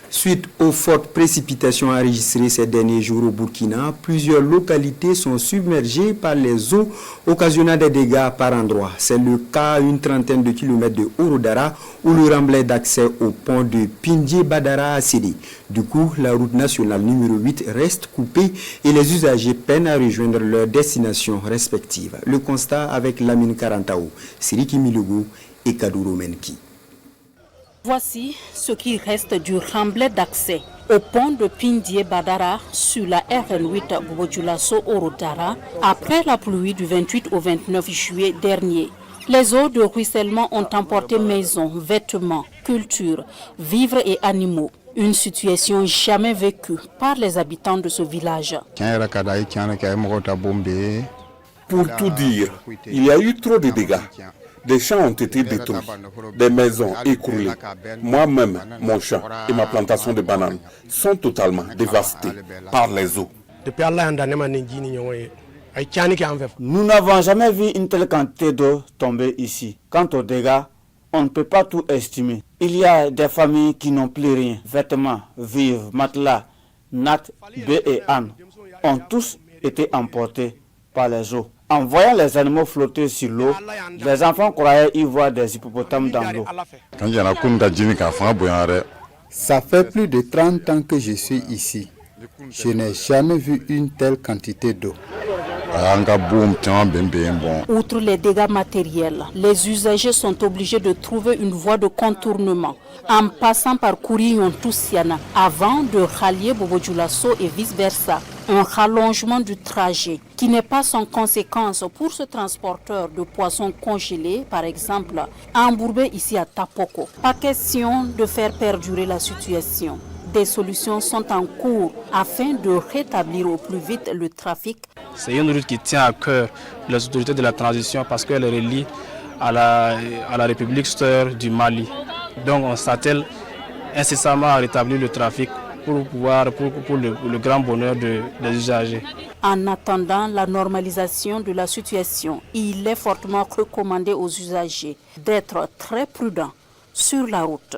Suite aux fortes précipitations enregistrées ces derniers jours au Burkina, plusieurs localités sont submergées par les eaux, occasionnant des dégâts par endroits. C'est le cas à une trentaine de kilomètres de Ouroudara, où le remblai d'accès au pont de Pindié-Badara a cédé. Du coup, la route nationale numéro 8 reste coupée et les usagers peinent à rejoindre leurs destinations respectives. Le constat avec Lamine Karantao, Siriki Milogo et Kadouro Menki. Voici ce qui reste du remblai d'accès au pont de Pindié-Badara sur la RN8 Bobodjoulasso-Ouroudara après la pluie du 28 au 29 juillet dernier. Les eaux de ruissellement ont emporté maisons, vêtements, cultures, vivres et animaux. Une situation jamais vécue par les habitants de ce village. Pour tout dire, il y a eu trop de dégâts. Des champs ont été détruits, des maisons écroulées. Moi-même, mon champ et ma plantation de bananes sont totalement dévastés par les eaux. Nous n'avons jamais vu une telle quantité d'eau tomber ici. Quant aux dégâts, on ne peut pas tout estimer. Il y a des familles qui n'ont plus rien. Vêtements, vivres, matelas, nattes, bœufs et ânes ont tous été emportés par les eaux. En voyant les animaux flotter sur l'eau, les enfants croyaient y voir des hippopotames dans l'eau. Ça fait plus de 30 ans que je suis ici. Je n'ai jamais vu une telle quantité d'eau. Outre les dégâts matériels, les usagers sont obligés de trouver une voie de contournement en passant par Kourion-Toussiana avant de rallier Bobodjoulasso et vice-versa. Un rallongement du trajet qui n'est pas sans conséquence pour ce transporteur de poissons congelés, par exemple, embourbé ici à Tapoko. Pas question de faire perdurer la situation. Des solutions sont en cours afin de rétablir au plus vite le trafic. C'est une route qui tient à cœur les autorités de la transition parce qu'elle relie à la République sœur du Mali. Donc on s'attelle incessamment à rétablir le trafic pour le grand bonheur des usagers. En attendant la normalisation de la situation, il est fortement recommandé aux usagers d'être très prudents sur la route.